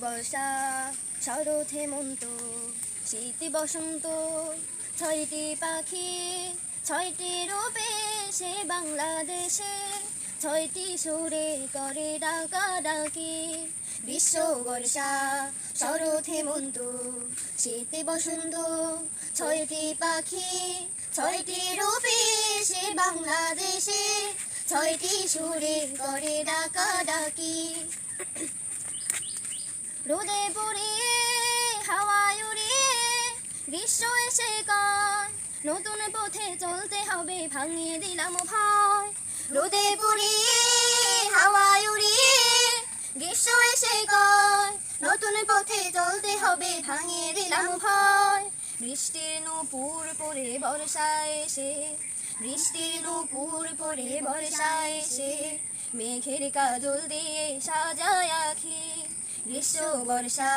বর্ষা শরৎ হেমন্ত শীত বসন্ত ছয়টি পাখি ছয়টি রূপে সে বাংলাদেশে ছয়টি সুরে করে ডাকাডাকি বিশ্ব বর্ষা শরৎ হেমন্ত শীত বসন্ত ছয়টি পাখি ছয়টি রূপে সে বাংলাদেশে ছয়টি সুরে করে ডাকাডাকি রোদে পুড়িয়ে হাওয়ায় উড়িয়ে গ্রীষ্ম এসে কায় নতুন পথে চলতে হবে ভাঙিয়ে দিলাম ভয় রোদে পুড়িয়ে হাওয়ায় উড়িয়ে গ্রীষ্ম এসে কায় নতুন পথে চলতে হবে ভাঙিয়ে দিলাম ভয় বৃষ্টির নূপুর পরে বর্ষা এসে বৃষ্টির নূপুর পরে বর্ষা এসে মেঘের কাজল দিয়ে সাজায় আঁখি গ্রীষ্ম বর্ষা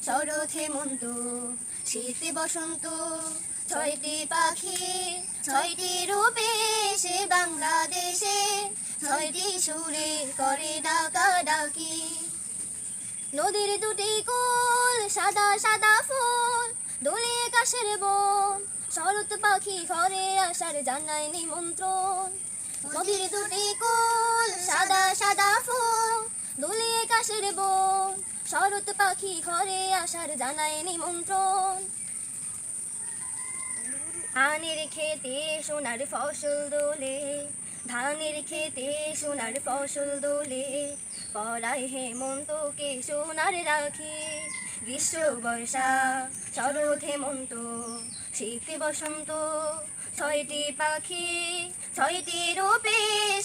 শরৎ হেমন্ত শীত বসন্ত ছয়টি পাখি ছয়টি রূপে সে বাংলাদেশে ছয়টি সুরে করে ডাকাডাকি নদীর দুটি কোল সাদা সাদা ফুল দোলে কাশের বন শরৎ পাখি ঘরে আসার জানায় নিমন্ত্রণ নদীর দুটি কোল সাদা সাদা ফুল দোলে কাশের বন শরৎ পাখি ঘরে আসার জানায় নিমন্ত্রণ ধানের খেতে সোনার ফসল দোলে ধানের খেতে সোনার ফসল দোলে পরায় হেমন্তকে সোনার রাখি গ্রীষ্ম বর্ষা শরৎ হেমন্ত শীত বসন্ত ছয়টি পাখি ছয়টি রূপে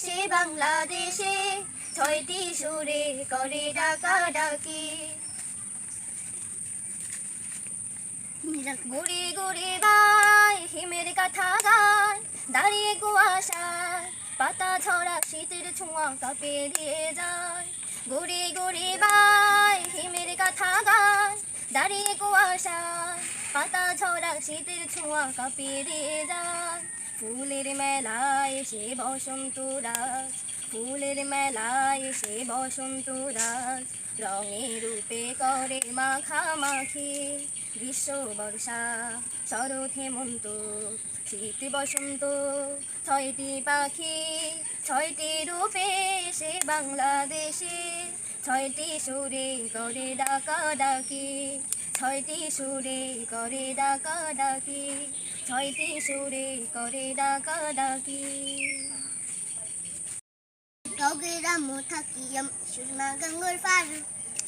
সে বাংলাদেশে ছয়টি সুরে করে ডাকাডাকি ঘুরে ঘুরে গায় হিমের কথা গায় দাঁড়িয়ে কুয়াশায় পাতা ঝরা শীতের ছোঁয়া কাঁপিয়ে দিয়ে যায় ঘুরে ঘুরে গায় হিমের কথা গায় দাঁড়িয়ে কুয়াশায় পাতা ঝরা শীতের ছোঁয়া কাঁপিয়ে দিয়ে যায় ফুলের মেলায় এসে বসন্ত রাত ফুলের মেলায় এসে বসন্ত রাত রঙে রূপে করে মাখামাখি গ্রীষ্ম বর্ষা শরৎ হেমন্ত শীত বসন্ত ছয়টি পাখি ছয়টি রূপে সে বাংলাদেশে ছয়টি সুরে করে ডাকাডাকি ছয়টি সুরে করে ডাকাডাকি ছয়টি সুরে করে ডাকাডাকি গ্রাম্য থাকি সুরমা গঙ্গর পারু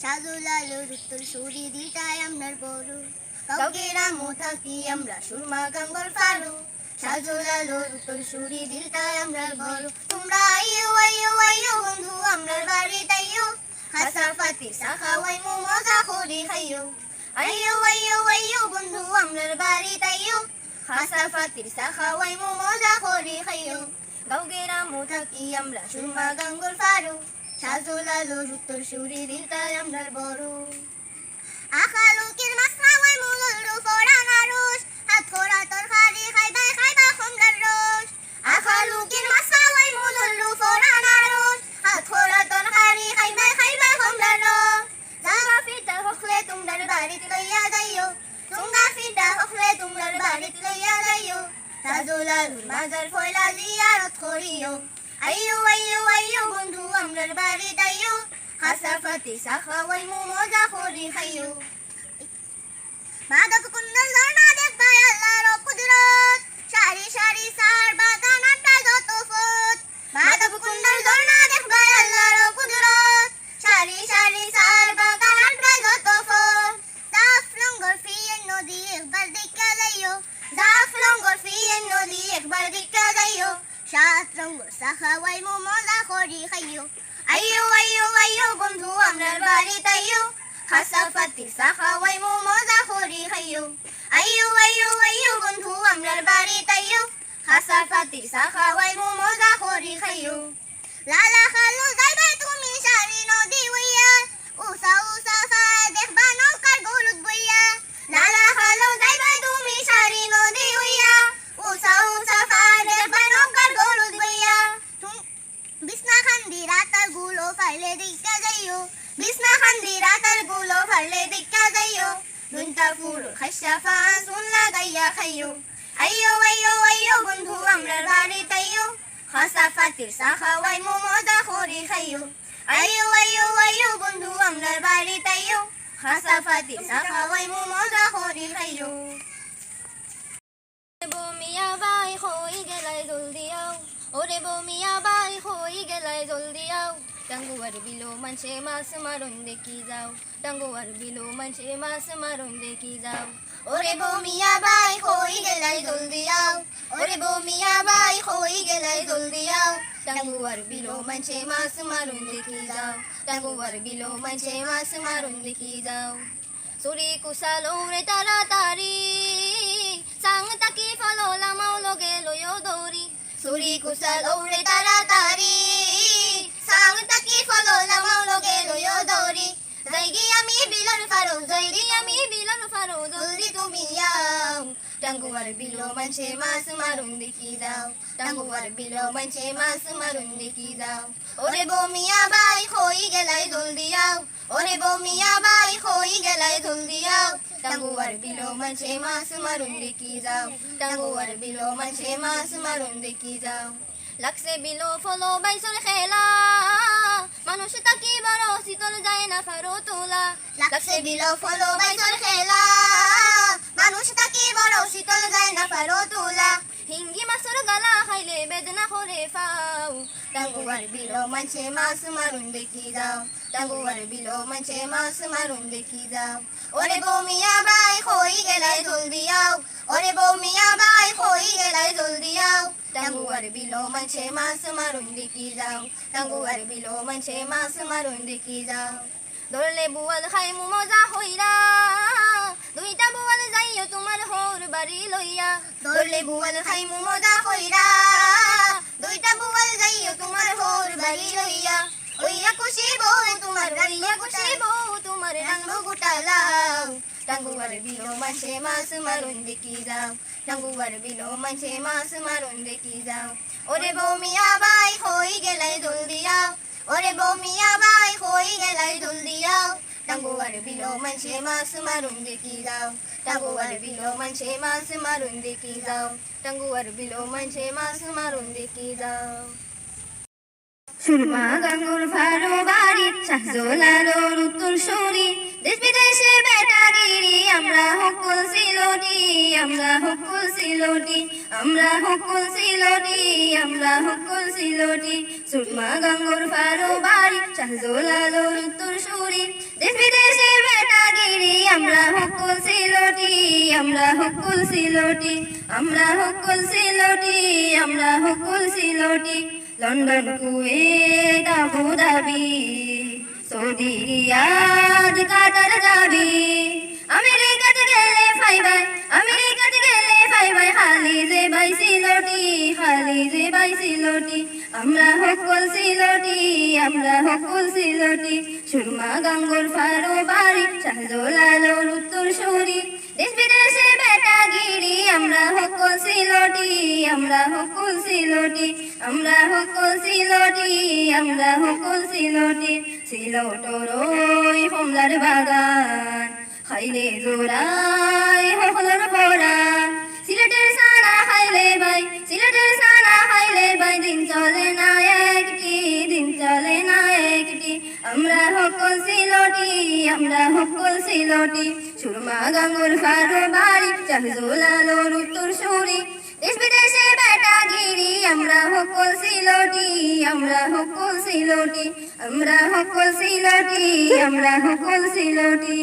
সাধু লালুর উত্তর সুরি দিটাই আপনার বড় গ্রাম্য থাকি আমরা সুরমা গঙ্গর পারু সাধু লালুর উত্তর সুরি দিলটাই আমরা বড় তোমরা আইয়ো আইয়ো আইয়ো বন্ধু আমরার বাড়ি তাইয়ো হাসা পাতি সাখাওয়াই মজা করে খাইয়ো আইয়ো আইয়ো আইয়ো বন্ধু আমরার বাড়ি তাইয়ো হাসা পাতি সাখাওয়াই মজা করে খাইয়ো গ্রাম্য থাকি আমরা সুরমা গঙ্গর পারু সাধু লালুর উত্তর সুরি দিলটাই আমরার বড় আখালুকের মাছ খাওয়াই মুলর রূপরাঙা রোষ হাত খোড়া তরকারি খাইবা খাইবা কমলার রস আখালুকের মাছ খাওয়াই মুলর রূপরাঙা রোষ হাত খোড়া তরকারি খাইবা খাইবা কমলার রস জাগা ফিটা হকলে তোমরার বাড়িতে লইয়া যাইও জাগা ফিটা হকলে তোমরার বাড়িতে লইয়া যাইও সাধু লালুর মাজার ফয়লা জিয়ারত করিও আইয়ো আইয়ো আইয়ো বন্ধু আমরার বাড়ি তাইয়ো হাসা পাতি সাখাওয়াই মজা করে খাইয়ো মাদক কুন্দল ঝর্ণা দেখবা আল্লাহর কুদরত সারি সারি সার বাগান আটটায় যত ফুট মাদক কুন্দল ঝর্ণা দেখবা আল্লাহর কুদরত সারি সারি সার বাগান আটটায় যত ফুট জাফলঙ্গর ফিয়ের নদী একবার দেখা যাইও জাফলঙ্গর ফিয়ের নদী একবার দেখা যাইও সাত রঙ্গর সাখাওয়াই মজা করে খাইয়ো আইয়ো আইয়ো আইয়ো বন্ধু আমরার বাড়ি তাইয়ো হাসা পাতি সাখাওয়াই মজা করে খাইয়ো আইয়ো আইয়ো আইয়ো বন্ধু আমরার বাড়ি তাইয়ো হাসা পাতি সাখাওয়াই মজা করে খাইয়ো লালা খালু যাইবে তুমি সারি নদী হইয়া উষা উষা খায় দেখবা নৌকার গলুদ বইয়া লালা খালু যাইবে তুমি সারি নদী হইয়া উষা উষা খায় দেখবা নৌকার গলুদ বইয়া বিছনা খান্দি রাতার গুলো ফাইলে দিকা যাইও বিছনা খান্দি রাতার গুলো পারলে দেখা যাইও দুনটা ফুল খাইসা ফাঁসুন লাগাইয়া খাইও আইয়ো আইয়ো আইয়ো বন্ধু আমরার বাড়ি তাইও খাসা ফাতির চা খাওয়াই মজা করে খাইও আইয়ো আইয়ো আইয়ো বন্ধু আমরার বাড়ি তাইও খাসা ফাতির চা খাওয়াই মজা করে খাইও বমিয়া বাই হই গেলাই জলদি আও ওরে বমিয়া বাই হই গেলাই জলদি আও টাঙ্গুয়ার বিলো মানছে মাছ মারণ দেখি যাও টাঙ্গুয়ার বিলো মানছে মাছ মারণ দেখি যাও ওরে বমিয়া বাই হই গেলাই জলদি আও ওরে বমিয়া বাই হই গেলাই জলদি আও টাঙ্গুয়ার বিলো মানছে মাছ মারণ দেখি যাও টাঙ্গুয়ার বিলো মানছে মাছ মারণ দেখি যাও সুরি কুশালো রে তাড়াতাড়ি সাং তাকি ফলো লামাও লগে লয়ো দৌড়ি সুরি কুশল ওরে তাড়াতাড়ি সাং তাকি ফলো লামাও লগে লয়ো দৌড়ি যাইগি আমি বিলর ফারো যাইগি আমি বিলন ফারো জলদি তুমি আও টাঙ্গুয়ার বিলো মানছে মাছ মারণ দেখি যাও টাঙ্গুয়ার বিলো মানছে মাছ মারণ দেখি যাও ওরে বমিয়া বাই হই গেলাই জলদি আও ওরে বমিয়া বাই হই গেলাই জলদি আও টাঙ্গুয়ার বিলো মানছে মাছ মারণ দেখি যাও টাঙ্গুয়ার বিলো মানছে মাছ মারণ দেখি যাও লাগছে বিলো ফলো বাইসর খেলা মানুষ তাকি বড় শীতল যায় না ফারো তোলা লাগছে বিলো ফলো বাইসর খেলা মানুষ তাকি বড় শীতল যায় না পারো তোলা হিঙ্গি মাছর গালা খাইলে বেদনা করে ফাও টাঙ্গুয়ার বিলো মানছে মাছ মারণ দেখি যাও টাঙ্গুয়ার বিলো মানছে মাছ মারণ দেখি যাও ওরে বমিয়া বাই হই গেলাই জলদি আও ওরে বমিয়া বাই হই গেলাই জলদি আও টাঙ্গুয়ার বিলো মানছে মাছ মারণ দেখি যাও টাঙ্গুয়ার বিলো মানছে মাছ মারণ দেখি যাও ধরলে বুয়াল খাই মু মজা হইরা দুইটা বুয়াল যাইও তোমার হোর বাড়ি লইয়া ধরলে বুয়াল খাই মজা কইরা দুইটা বুয়াল যাইও তোমার হোর বাড়ি লইয়া ওইয়া খুশি বউ তোমার ওইয়া খুশি বউ তোমার রানবো গোটালাও টাঙ্গুয়ার বিলো মানছে মাছ মারণ দেখি যাও টাঙ্গুয়ার বিলো মানছে মাছ মারণ দেখি যাও ওরে বমিয়া বাই হই গেলাই জলদি আও ওরে বমিয়া বাই হই গেলাই জলদি আও টাঙ্গুয়ার বিলো মানছে মাছ মারণ দেখি যাও টাঙ্গুয়ার বিলো মানছে মাছ মারণ দেখি যাও টাঙ্গুয়ার বিলো মানছে মাছ মারণ দেখি যাও সুরমা গাঙ্গুর ফারো বাড়ি শাহজলালোর উত্তর সরি দেশ বিদেশে বেটাগিরি আমরা হকুল সিলোটি আমরা হকুল সিলোটি আমরা হকুল সিলোটি আমরা হকুল সিলোটি সুরমা গাঙ্গুর ফারো বাড়ি শাহজলালোর উত্তর সরি দেশ বিদেশে বেটাগিরি আমরা হকুল সিলোটি আমরা হকুল সিলোটি আমরা হকুল সিলোটি আমরা হকুল Sylheti London Kuwait Abu Dhabi Saudi Riyadh Qatar যাবি আমেরিকাতে গেলে ফাইবাই আমেরিকাতে গেলে ফাইবাই খালি যে বাই সিলোটি খালি যে বাই সিলোটি আমরা হকুল সিলোটি আমরা হকুল সিলোটি সুরমা গাঙ্গুর ফারো বাড়ি শাহজলালোর উত্তর সরি দেশ বিদেশে বেটাগিরি আমরা হকুল সিলোটি আমরা হকুল সিলোটি আমরা হকুল সিলোটি আমরা হকুল সিলোটি সিলোটর ওই কমলার বাগান খাইলে জোড়াই হকলার পরাণ সিলেটের সানা খাইলে ভাই সিলেটের সানা খাইলে ভাই দিন চলে না একটি দিন চলে না একটি আমরা হকুল সিলোটি আমরা হকুল সিলোটি সুরমা গাঙ্গুর ফারো বাড়ি শাহজলালোর উত্তর সরি দেশ বিদেশে বেটাগিরি আমরা হকুল সিলোটি আমরা হকুল সিলোটি আমরা হকুল সিলোটি আমরা হকুল সিলোটি